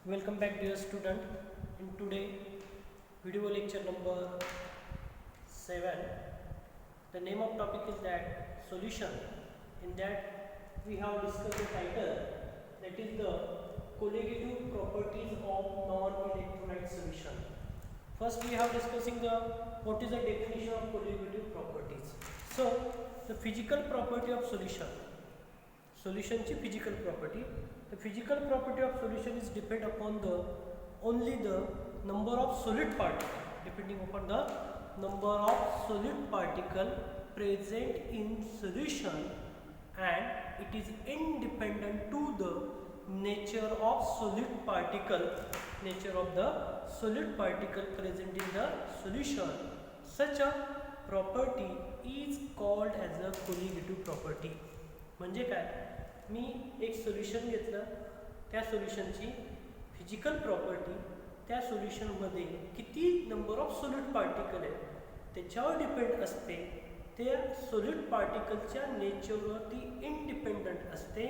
Welcome back dear student. In today video lecture number 7, the name of topic is that solution. In that we have discussed the title, that is the colligative properties of non-electrolyte solution. First we have discussing the what is the definition of colligative properties. So the physical property of solution ची physical property. The physical property of solution is depend upon the only the number of solid particle, depending upon the number of solid particle present in solution, and it is independent to the nature of solid particle present in the solution. Such a property is called as a colligative property. म्हणजे काय, मी एक solution घेतलं, त्या सोल्युशनची physical property त्या सोल्युशनमध्ये किती number of solid particle आहेत त्याच्यावर depend असते. त्या सॉलिड पार्टिकलच्या नेचरवरती इंडिपेंडंट असते.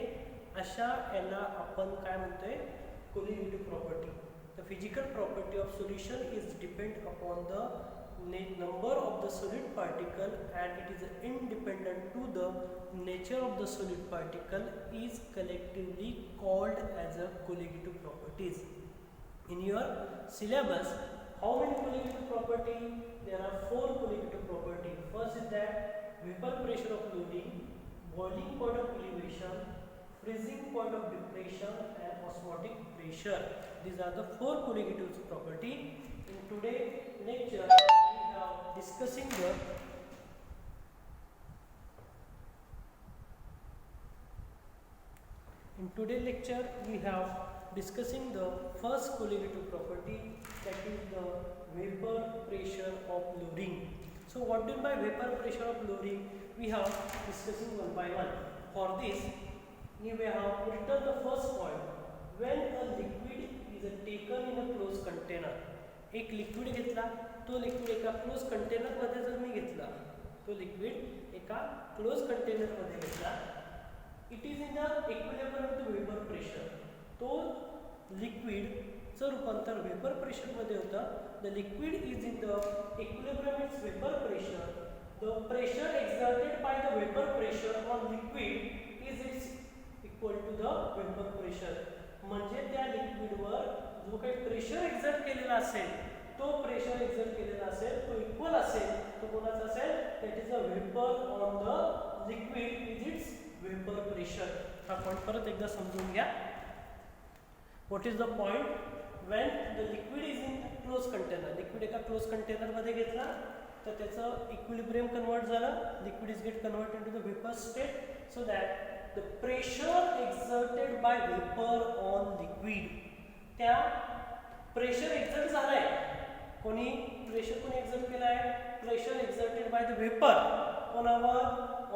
अशा याला आपण काय म्हणतोय, colligative property. The physical property of solution is depend upon the number of the solid particle, and it is independent to the nature of the solid particle, is collectively called as a colligative properties. In your syllabus, how many colligative property? There are 4 colligative property. First is that vapor pressure of loading, boiling point of elevation, freezing point of depression, and osmotic pressure. These are the 4 colligative property. In today's lecture we are discussing the first colligative property, that is the vapor pressure of loading. So what do you mean by vapor pressure of loading? We have discussing one by one. For this we have written the first point. When a liquid is taken in a closed container, एक liquid घेतला, तो liquid एका close container मध्ये जर मी घेतला, तो liquid एका close container मध्ये घेतला, it is in the equilibrium with vapour pressure. तो लिक्विड चं रूपांतर वेपर प्रेशर मध्ये होतं. The liquid is in the equilibrium with vapour pressure. The pressure exerted by the vapour pressure on liquid is equal to the vapour pressure. म्हणजे त्या लिक्विडवर जो काही pressure exert केलेला असेल, तो प्रेशर एक्झर्ट केलेला असेल, तो इक्वल असेल, तो कोणाचा असेल, that is the vapour on the liquid with its vapour pressure. हा पॉइंट परत एकदा समजून घ्या. What is the point? When the liquid is in close container, liquid एका क्लोज कंटेनर मध्ये घेतला, तर त्याचं इक्विलिब्रियम कन्वर्ट झालं, liquid is get converted to the vapour state, so that the pressure exerted by vapor on liquid, त्या pressure exert झालाय. कोणी pressure कोणी एक्झर्ट केलाय? Pressure exerted bye the vapour कोणावर?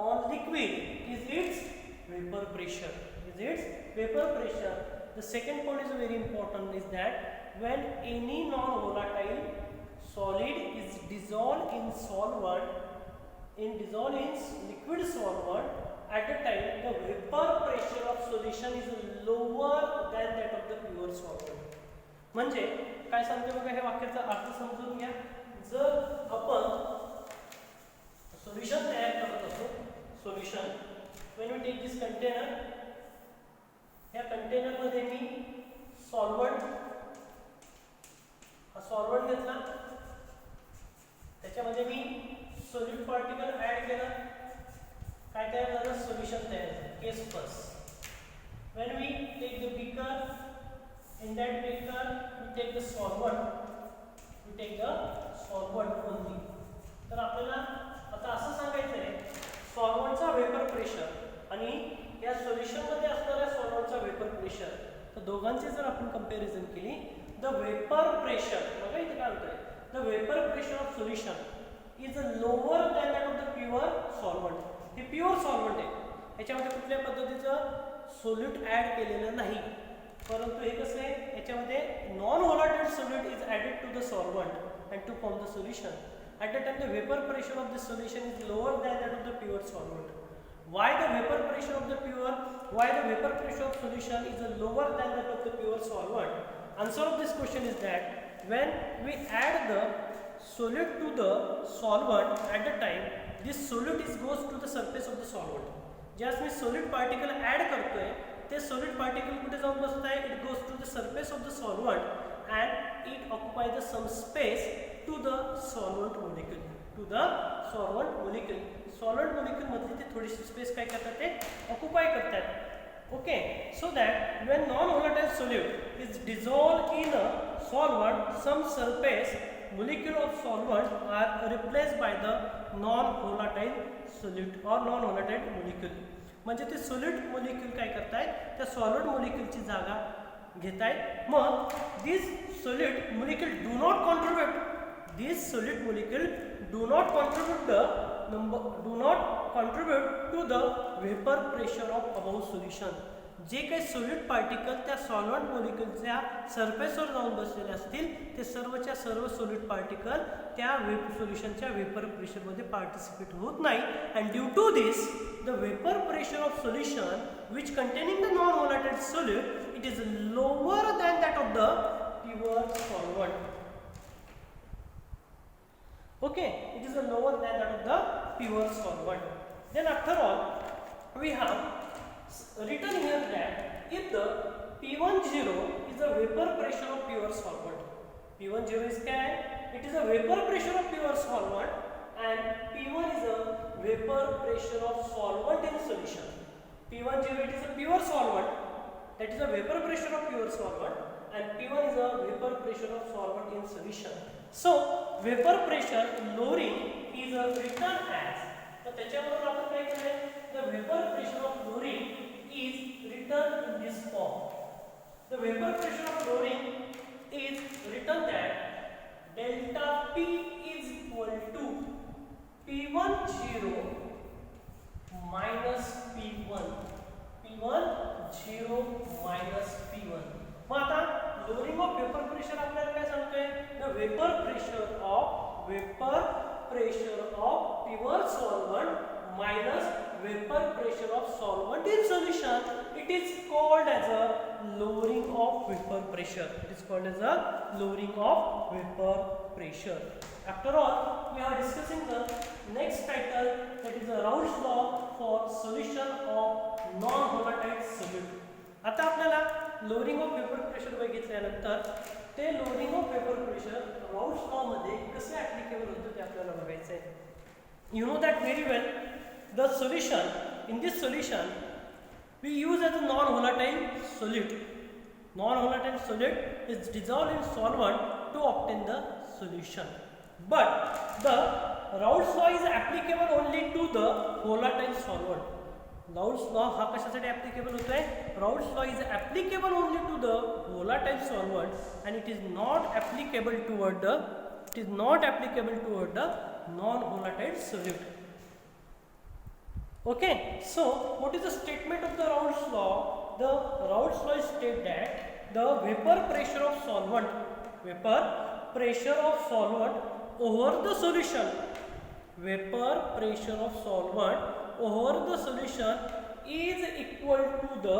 On liquid is it's vapour pressure. The second point is very important, is that when any non-volatile solid is dissolved in liquid solvent, at the time the vapor pressure of solution is lower than that of the pure solvent. म्हणजे काय सांगते बघा, हे वाक्याचा अर्थ समजून घ्या. जर आपण solution तयार करत असतो, solution when we take this container, या कंटेनर मध्ये मी सॉल्व्हंट घेतला, त्याच्यामध्ये मी सॉलिड पार्टिकल ऍड केला, काय तयार झालं? सोल्युशन तयार झालं. Case first, when we take the beaker, in that beaker we take the solvent only. तर आपल्याला आता असं सांगायचं आहे, सॉल्व्हंटचा वेपर प्रेशर आणि या सोल्युशन मध्ये असणाऱ्या सॉल्व्हंटचा वेपर प्रेशर, तर दोघांची जर आपण कंपॅरिझन केली, द वेपर प्रेशर, बघा इथे काय होतंय, the vapour pressure of solution is lower than that of the pure solvent. हे प्युअर सॉल्व्हंट आहे, याच्यामध्ये कुठल्या पद्धतीचं सोल्यूट ऍड केलेलं नाही, परंतु हे कसं आहे, याच्यामध्ये non volatile solute is added to the solvent and to form the solution. At the time the vapour pressure of this solution is lower than that of the pure solvent. Why the vapor pressure of the solution is lower than that of the pure solvent? Answer of this question is that when we add the solute to the solvent at the time, this solute goes to the surface of the solvent. ज्यास मी solute particle add करतोय ते solute particle कुठे जाऊन बसतंय? It goes to the surface of the solvent and it occupies the some space to the solvent molecule. To the solvent molecule. Solvent molecule मधली ती थोडीशी space काय करतात ते occupy करतात. Okay, so that when non-volatile solute is dissolved in a solvent, some surface molecule of solvent are replaced by the non-volatile solute or non-volatile molecule. म्हणजे ते solute molecule काय करतायत? त्या solvent molecule ची जागा घेतायत. मग these solute molecule do not contribute. These solute molecule do not contribute to the vapor pressure of above solution. जे काही solute particle त्या solvent मॉलिक्युलच्या सरफेसवर जाऊन बसलेले असतील ते सर्वच्या सर्व सोल्यूट पार्टिकल त्या सोल्युशनच्या वेपर प्रेशरमध्ये पार्टिसिपेट होत नाही. And due to this the vapour pressure of solution which containing the non volatile solute it is lower than that of the pure solvent. Okay, it is lower than that of the pure solvent. Then after all, we have written here that if the P10 is the vapor pressure of pure solvent, P10 is what? It is a vapor pressure of pure solvent, and P1 is a vapor pressure of solvent in solution. P10 it is a pure solvent, that is a vapor pressure of pure solvent, and P1 is a vapor pressure of solvent in solution. So vapor pressure lowering is written as, तर त्याच्यावरून आपण काय केलंय? The vapor pressure of lowering is written in this form. The vapor pressure of lowering is written that delta P is equal to P10 minus P1. P10 minus P1. मग आता lowering of vapor pressure आपल्याला काय सांगतोय? The vapor pressure of pure solvent minus vapor pressure of solvent in solution. It is called as a lowering of vapor pressure. It is called as a lowering of vapor pressure. After all, we are discussing the next title, that is the Raoult's law for solution of non-volatile solute. आता आपल्याला lowering of vapour pressure बघितल्यानंतर ते lowering of vapour pressure Raoult's law मध्ये कसे applicable होतं ते आपल्याला बघायचं आहे. You know that very well the solution in this solution we use as a non volatile solute. Non volatile solute is dissolved in solvent to obtain the solution, but the Raoult's law is applicable only to the volatile solvent. Raoult's law हा कशासाठी applicable होतोय? Raoult's law is applicable only to the volatile solvent and it is not applicable toward the non-volatile solute. Okay, so what is the statement of the Raoult's law? The Raoult's law states that the vapor pressure of solvent over the solution, vapor pressure of solvent over the solution is equal to the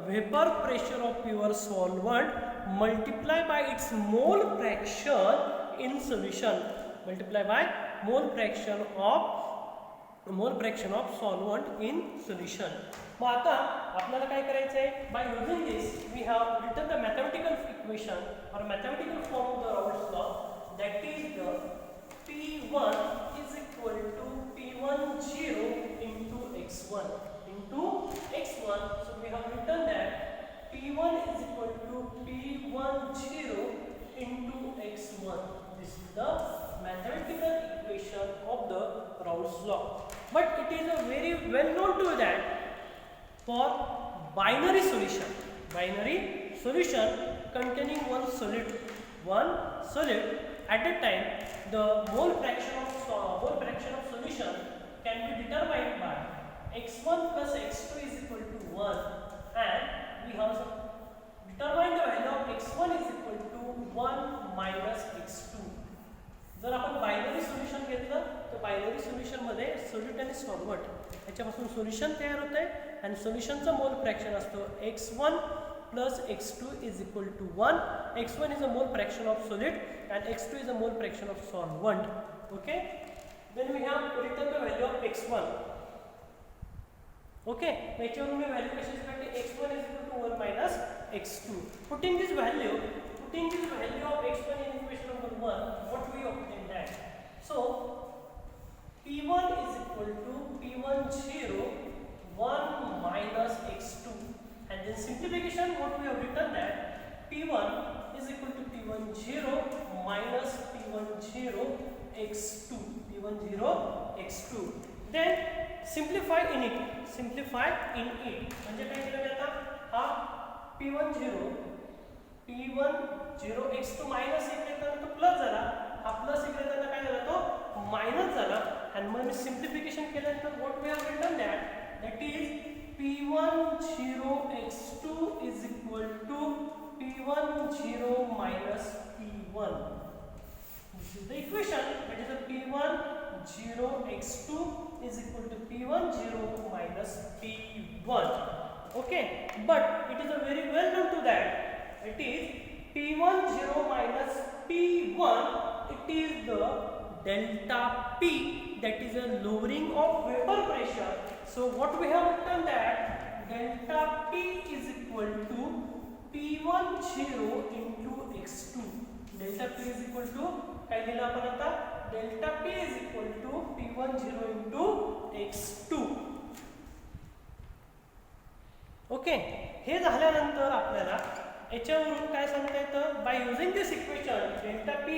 vapor pressure of pure solvent multiplied by its mole fraction in solution, multiplied by mole fraction of solvent in solution. मग आता आपल्याला काय करायचं आहे? By using this we have written the mathematical equation or mathematical form of the Raoult's law, that is the P1 is equal to P10 into x1 into x1. So we have written that P1 is equal to P10 into x1. This is the mathematical equation of the Raoult's law. But it is a very well known to that for binary solution containing one solute at that time the mole fraction of solution can be determined by x1 plus x2 is equal to 1, and we have determined the value of x1 is equal to 1 minus x2. जर आपण binary solution घेतलं तर binary solution मध्ये solute आणि solvent याच्यापासून solution तयार होते आणि सोल्युशनचं मोल फ्रॅक्शन असतो x1 plus x2 is equal to 1. x1 is a mole fraction of solid and x2 is a mole fraction of solvent. Okay, then we have written the value of x1. Okay, value x1 is equal to 1 minus x2. Putting this value of x1 in equation number 1, what we obtain that? So P1 is equal to P10 1 minus x2, and then simplification what we have written that P1 is equal to P10 minus P10 x2, then simplify in it म्हणजे काय केलं जातं हा P10 x2 minus इकडे तर तो plus झाला, हा प्लस इकडे तर काय झाला तो मायनस झाला, आणि मग मी सिम्प्लिफिकेशन केल्यानंतर what we have written that is P10 x2 is equal to P10 minus P1. This is the equation, that is a P10 x2 is equal to P10 minus P1. Okay, but it is a very well known to that it is P10 minus P1, it is the delta P, that is a lowering of vapor pressure. So what we have written that delta P is equal to P10 into x2. Delta P is equal to काय दिलं आपण आता delta P is equal to P10 into x2. Okay, हे झाल्यानंतर आपल्याला याच्यावरून काय सांगता येतं, by using this equation delta P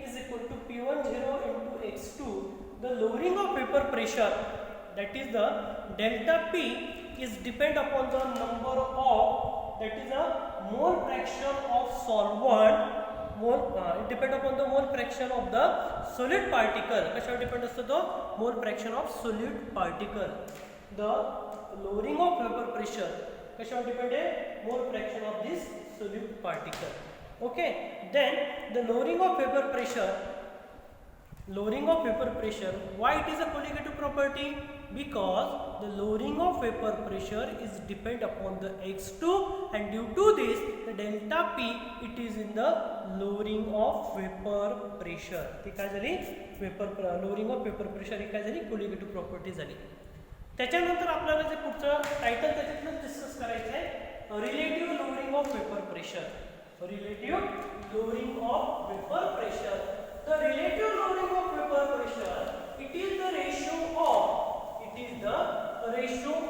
is equal to P10 into x2, the lowering of vapor pressure, that is the delta P is depend upon the number of, that is a mole fraction of solvent, it depend upon the mole fraction of the solid particle. कशावर depend असतो तो mole fraction of solid particle. The lowering of vapor pressure कशावर depend आहे, mole fraction of this solid particle. Okay, then the lowering of vapor pressure, why it is a colligative property? Because the lowering of vapor pressure is depend upon the x2, and due to this the delta P it is in the lowering of vapor pressure. ती काय झाली, lowering of vapor pressure ही काय झाली, colligative property झाली. त्याच्यानंतर आपल्याला जे पुढचं title त्याच्यातलं डिस्कस करायचं आहे, relative lowering of vapour pressure. Relative lowering of vapor pressure. The relative lowering of vapor pressure, it is the ratio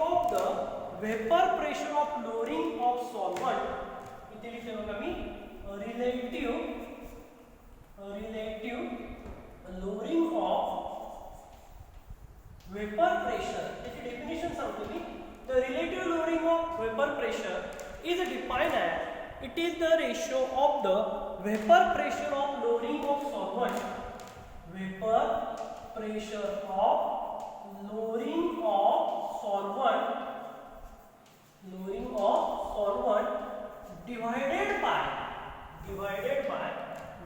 of the vapor pressure of lowering of solvent. इथे लिहितो बघा मी, relative lowering of vapor pressure. त्याची definition सांगतो मी. The relative lowering of vapor pressure is defined as it is the ratio of the vapor pressure of lowering of solvent. Vapor pressure of lowering of solvent divided by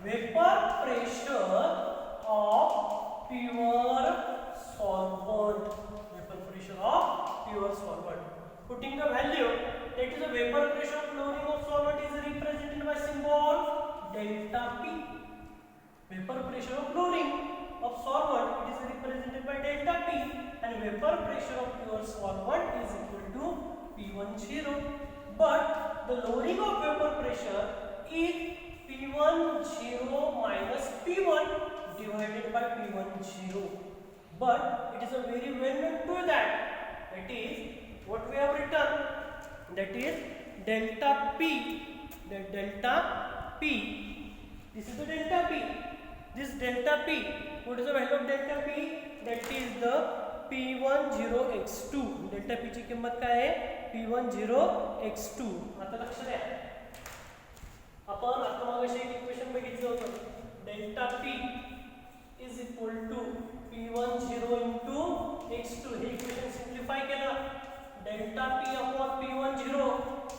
vapor pressure of pure solvent. Vapor pressure of pure solvent. Putting the value, that is the vapor pressure of lowering of solvent is represented by symbol delta P. Vapor pressure of lowering of solvent, it is represented by delta P, and vapor pressure of pure solvent is equal to P10. But the lowering of vapor pressure is P10 minus P1 divided by P10. But it is a very well known to that is what we have written, that is delta P. The delta P, this is the delta P. This delta P, what is the value of delta P? That is the P10 x2. delta P ची किंमत काय आहे, P10 x2. आता लक्ष द्या, आपण आता मागाशी एक इक्वेशन बघितलं होतं, delta P is equal to P10 into x2. हे इक्वेशन सिम्प्लिफाय केलं, delta P upon P10,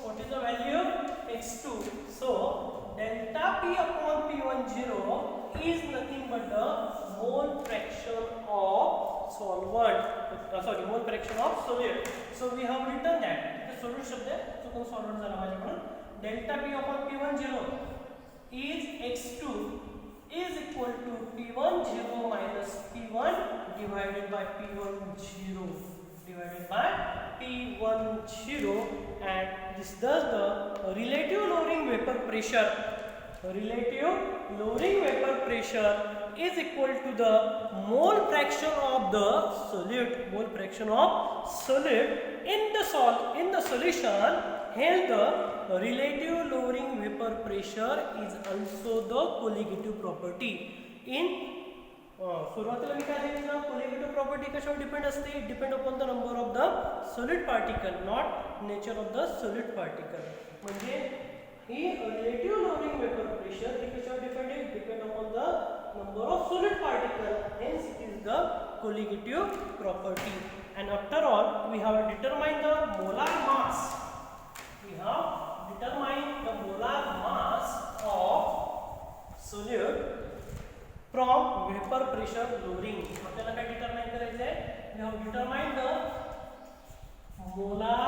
what is the value, x2. So delta P upon P10 is nothing but the mole fraction of solvent, mole fraction of solid. So we have written that, the solute शब्द आहे, चुकून solvent झाला माझ्याकडून, delta P upon P10 is x2 is equal to P10 minus P1 divided by P10 divided by P10, and this does the relative lowering vapor pressure. Relative lowering vapor pressure is equal to the mole fraction of the solute, in the solution. Hence the relative lowering vapor pressure is also the colligative property. In सुरुवातीला मी काय सांगितलं, colligative property कशावर depend असते? It depend upon the number of the solid particle, not nature of the solid particle. म्हणजे ही relative lowering vapor pressure हे कशावर depend आहे? Depend upon the number of solid particle. Hence it is the colligative property. And after all, we have determined the molar mass. We have determined the molar mass of solute from vapor pressure lowering. आपल्याला काय determine करायचं आहे? We have determined the molar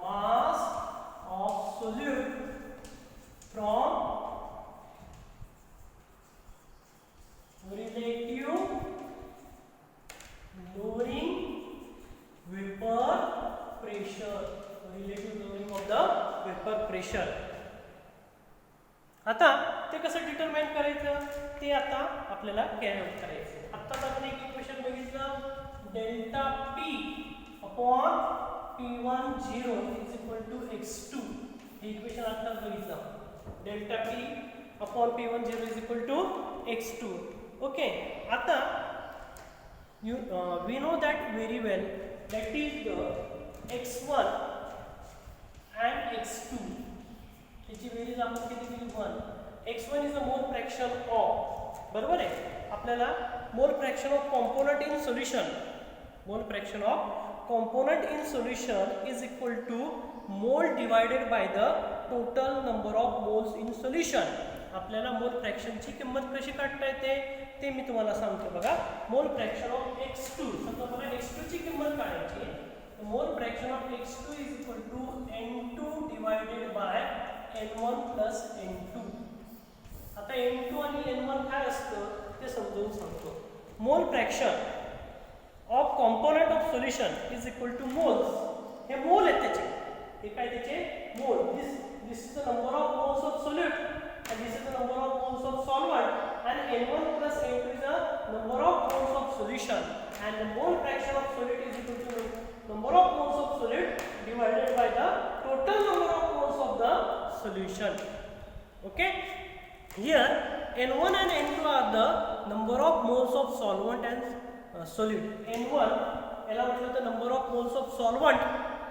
mass of solute from relative lowering vapor pressure. Relative lowering of the vapor pressure. आता ते कसं determine करायचं ते आता आपल्याला कॅरी आउट करायचं. आत्ताच आपण एक इक्वेशन बघितलं, delta P upon P10 is equal to x2. हे इक्वेशन आत्ताच बघितलं, delta P upon P10 is equal to x2. Okay, आता we know that very well, that is the x1 and x2. त्याची बेरीज आपण किती केली? 1. x1 is the mole fraction of, बरोबर आहे. आपल्याला mole fraction of component in solution, mole fraction of component in solution is equal to mole divided by the total number of moles in solution. आपल्याला mole फ्रॅक्शनची किंमत कशी काढता येते ते मी तुम्हाला सांगतो बघा. मोल फ्रॅक्शन ऑफ x2, समजा मला x2 ची किंमत काढायची आहे. Mole fraction of x2 is equal to n2 divided by n1 plus n2. आता n2 आणि n1 काय असतं ते समजावून सांगतो. Mole fraction of component of solution is equal to moles. हे मोल आहेत त्याचे, हे काय त्याचे mole. This is the number of moles of solute and this is the number of moles of solvent, and n1 plus n2 is the number of moles of solution, and the mole fraction of solute is equal to number of moles of solute divided by the total number of moles of the solution. Okay, here n1 and n2 are the number of moles of solvent and solute. n1 याला म्हटलं तर number of moles of solvent,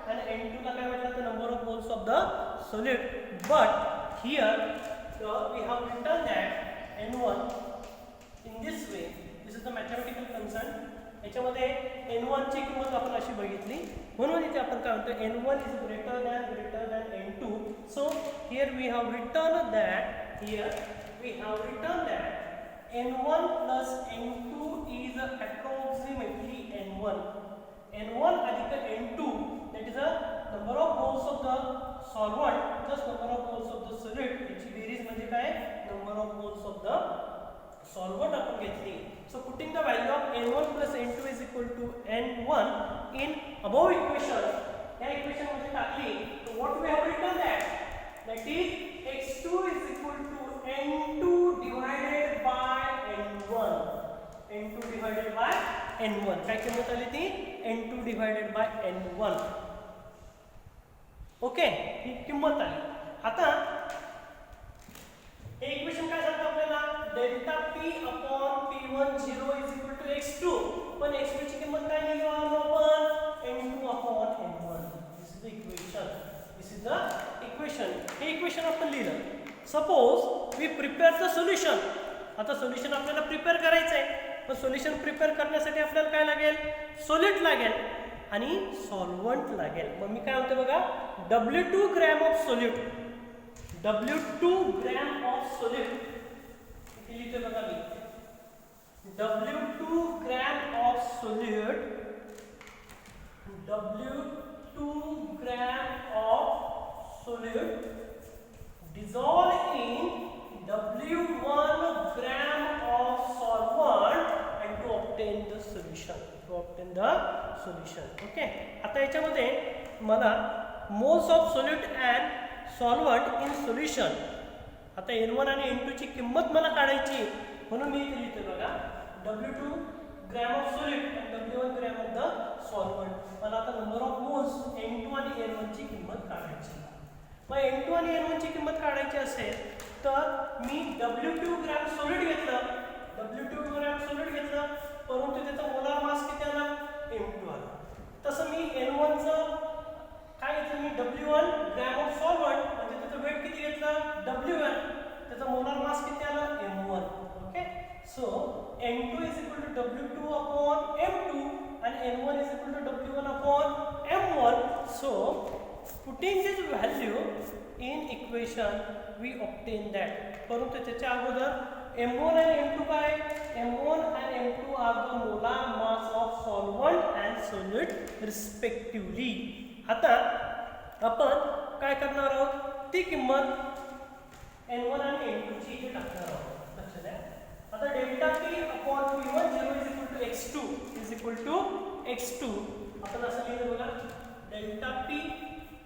and n2 ला काय म्हटलं तर number of moles of the solute. But here we have written that n1 in this way. This is the mathematical concern. याच्यामध्ये n1 ची किंमत आपण अशी बघितली, म्हणून इथे आपण काय म्हणतो n1 is greater than n2. So here we have written that n1 plus n2 is approximately n1. n1 अधिक n2, that is the number of moles of the solvent plus number of moles of the solute. याची berries म्हणजे काय? number of moles of the solvent आपण घेतली. So putting the value of n1 plus n2 is equal to n1 in above equation, या equation मध्ये टाकली, so what we have written that is x2 is equal to n2 divided by n1. n2 divided by n1 काय किंमत आली ती? n2 divided by n1. Okay, ही किंमत आली. आता हे इक्वेशन काय सांगतं आपल्याला? Delta P upon P10 is equal to x2. पण x2 ची किंमत काय लिहिली आपण? n2 upon n1. This is the equation. हे इक्वेशन आपण लिहिलं. Suppose we prepare the solution. आता सोल्युशन आपल्याला प्रिपेअर करायचं आहे, पण सोल्युशन प्रिपेअर करण्यासाठी आपल्याला काय लागेल? सोल्यूट लागेल आणि सॉल्व्हंट लागेल. मग मी काय म्हणतो बघा, W2 gram of solute, W2 gram of solute किती लिहिते बघा मी, W2 gram of solute, W2 gram of solute dissolve in W1 gram of solvent and to obtain the solution. Okay. आता याच्यामध्ये मला moles of solute and solvent in solution. आता N1 आणि N2 ची किंमत मला काढायची म्हणून मी इथे लिहितो बघा W2 gram of solute and W1 gram of the solvent. मला आता नंबर ऑफ मोल्स N2 आणि N1 ची किंमत काढायची. मग N2 आणि N1 ची किंमत काढायची असेल तर मी W2 ग्रॅम सॉलिड घेतलं परंतु त्याचा मोलार मास किती आला M2 आला. तसं मी N1 चं काय घेतलं मी W1 ग्रॅम ऑफ सॉल्व्हंट म्हणजे त्याचं वेट किती घेतलं W1 त्याचा मोलार मास किती आला M1. Okay. So N2 is equal to W2 upon M2 and N1 is equal to W1 upon M1. So putting this value in equation we obtain that. परंतु त्याच्या अगोदर M1 and M2 काय M1 and M2 are the molar mass of solvent and solute respectively. आता आपण काय करणार आहोत ती किंमत N1 आणि N2 ची इथे टाकणार आहोत. लक्षात द्या. आता delta P upon P10 is equal to x2 is equal to x2. आपण असं लिहिलं बघा delta P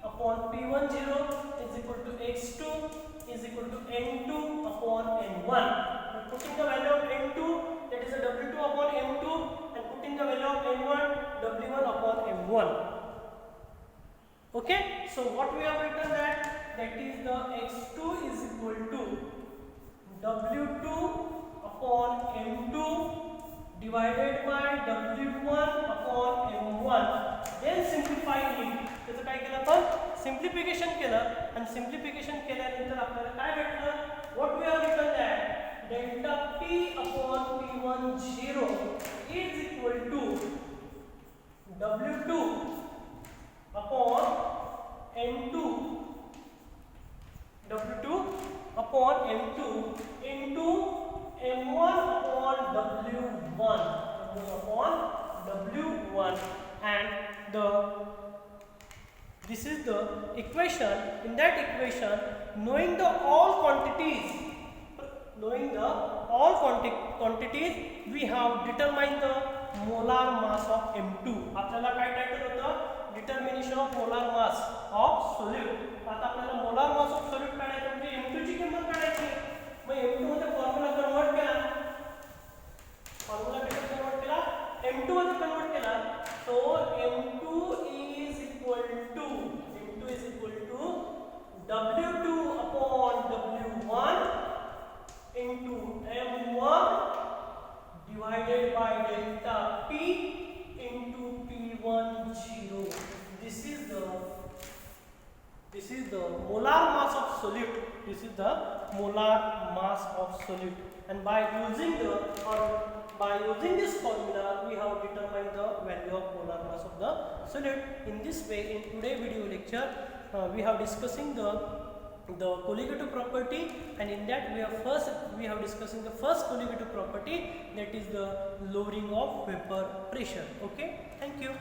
upon P10 is equal to x2 is equal to N2 upon N1. Putting the value of N2 that is a W2 upon M2 and putting the value of N1 W1 upon M1. Okay, so what we have written that is the x2 is equal to W2 upon M2 divided by W1 upon M1. Then simplify it. त्याचं काय केलं आपण simplification केलं आणि simplification केल्यानंतर आपल्याला काय भेटलं what we have written that delta P upon P10 is equal to W2 upon M2 into M1 upon W1 and this is the equation. In that equation, knowing the all quantities, we have determined the molar mass of M2. आपल्याला काय title होतं determination of molar mass of solute. आता आपल्याला molar mass of solute काढायचं म्हणजे M2 ची किंमत काढायची. मग M2 मध्ये फॉर्म्युला कन्वर्ट केला M2 मध्ये कन्वर्ट केला so M2 is equal to W2 upon W1 into M1 divided by delta P into P10. This is the molar mass of solute. And by using this formula we have determined the value of molar mass of the solute. In this way, in today's video lecture we have discussing the colligative property, and in that we have discussing the first colligative property, that is the lowering of vapor pressure. Okay, thank you.